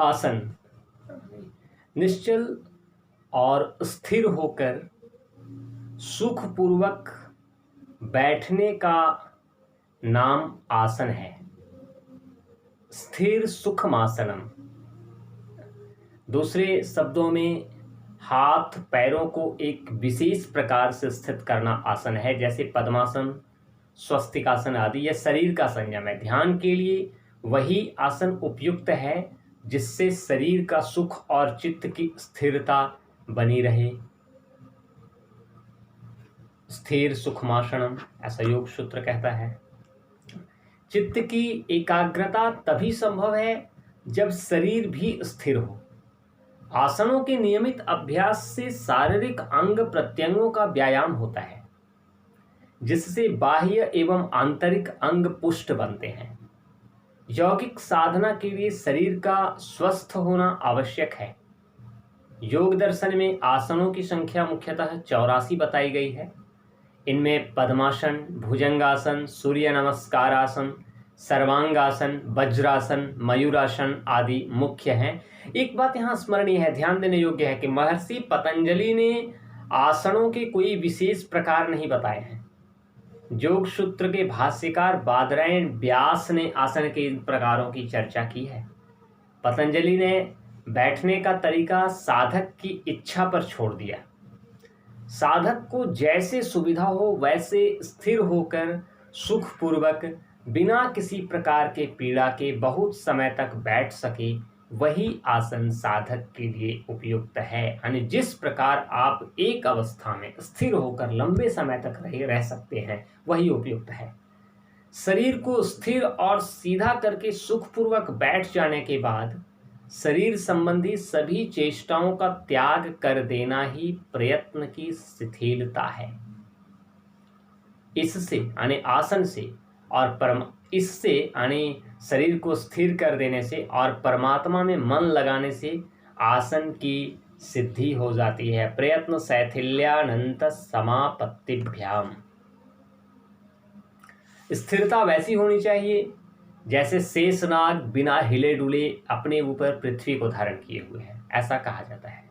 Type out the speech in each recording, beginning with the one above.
आसन निश्चल और स्थिर होकर सुखपूर्वक बैठने का नाम आसन है। स्थिर सुखमासनम। दूसरे शब्दों में हाथ पैरों को एक विशेष प्रकार से स्थित करना आसन है, जैसे पद्मासन, स्वस्तिकासन आदि। यह शरीर का संयम है। ध्यान के लिए वही आसन उपयुक्त है जिससे शरीर का सुख और चित्त की स्थिरता बनी रहे। स्थिर सुखमासनम ऐसा योग सूत्र कहता है। चित्त की एकाग्रता तभी संभव है जब शरीर भी स्थिर हो। आसनों के नियमित अभ्यास से शारीरिक अंग प्रत्यंगों का व्यायाम होता है, जिससे बाह्य एवं आंतरिक अंग पुष्ट बनते हैं। यौगिक साधना के लिए शरीर का स्वस्थ होना आवश्यक है। योग दर्शन में आसनों की संख्या मुख्यतः 84 बताई गई है। इनमें पद्मासन, भुजंगासन, सूर्य नमस्कारासन, सर्वांगासन, वज्रासन, मयूरासन आदि मुख्य हैं। एक बात यहाँ स्मरणीय है, ध्यान देने योग्य है कि महर्षि पतंजलि ने आसनों के कोई विशेष प्रकार नहीं बताए हैं। योग सूत्र के भाष्यकार बादरायण व्यास ने आसन के इन प्रकारों की चर्चा की है। पतंजलि ने बैठने का तरीका साधक की इच्छा पर छोड़ दिया। साधक को जैसे सुविधा हो वैसे स्थिर होकर सुखपूर्वक बिना किसी प्रकार के पीड़ा के बहुत समय तक बैठ सके, वही आसन साधक के लिए उपयुक्त है। यानी जिस प्रकार आप एक अवस्था में स्थिर होकर लंबे समय तक रह सकते हैं, वही उपयुक्त है। शरीर को स्थिर और सीधा करके सुखपूर्वक बैठ जाने के बाद शरीर संबंधी सभी चेष्टाओं का त्याग कर देना ही प्रयत्न की शिथिलता है। इससे यानी आसन से और इससे यानी शरीर को स्थिर कर देने से और परमात्मा में मन लगाने से आसन की सिद्धि हो जाती है। प्रयत्न शैथिल्यानंत समापत्तिभ्याम। स्थिरता वैसी होनी चाहिए जैसे शेषनाग बिना हिले डुले अपने ऊपर पृथ्वी को धारण किए हुए है, ऐसा कहा जाता है।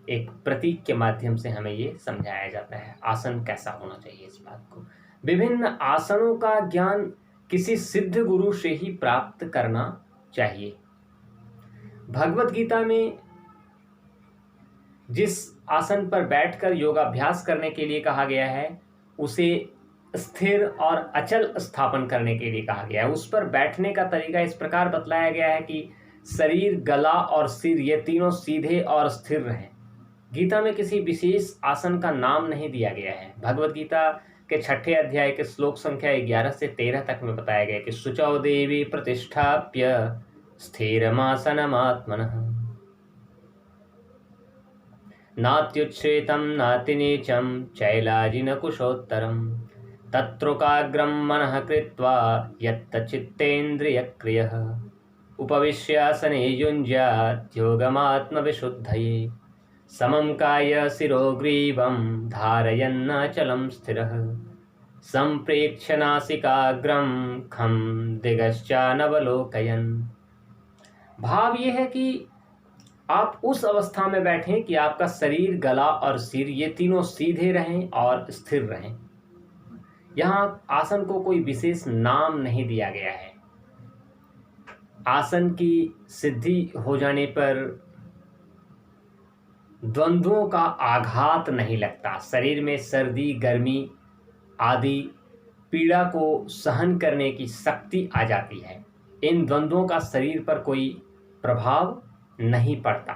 एक प्रतीक के माध्यम से हमें ये समझाया जाता है आसन कैसा होना चाहिए। इस बात को विभिन्न आसनों का ज्ञान किसी सिद्ध गुरु से ही प्राप्त करना चाहिए। भगवत गीता में जिस आसन पर बैठकर योगाभ्यास करने के लिए कहा गया है, उसे स्थिर और अचल स्थापन करने के लिए कहा गया है। उस पर बैठने का तरीका इस प्रकार बतलाया गया है कि शरीर, गला और सिर ये तीनों सीधे और स्थिर रहें। गीता में किसी विशेष आसन का नाम नहीं दिया गया है। भगवत गीता के 6ठे अध्याय के श्लोक संख्या 11 से 13 तक में बताया गया कि शुचौ देवी प्रतिष्ठाप्य स्थिरमासनमात्मनः नात्युच्छ्रेतं नातिनीचं चैलाजिन कुशोत्तरम् तत्रोकाग्रं मनः कृत्वा यत्तचित्तेन्द्रियक्रियः उपविश्यासने युञ्ज्यात् योगमात्मविशुद्धये समं काय शिरोग्रीवं धारयन्नाचलं स्थिरः संप्रेक्ष्य नासिकाग्रं खं दिगश्चानवलोकयन्। भाव ये है कि आप उस अवस्था में बैठें कि आपका शरीर, गला और सिर ये तीनों सीधे रहें और स्थिर रहें। यहाँ आसन को कोई विशेष नाम नहीं दिया गया है। आसन की सिद्धि हो जाने पर द्वंद्वों का आघात नहीं लगता। शरीर में सर्दी, गर्मी आदि पीड़ा को सहन करने की शक्ति आ जाती है। इन द्वंद्वों का शरीर पर कोई प्रभाव नहीं पड़ता।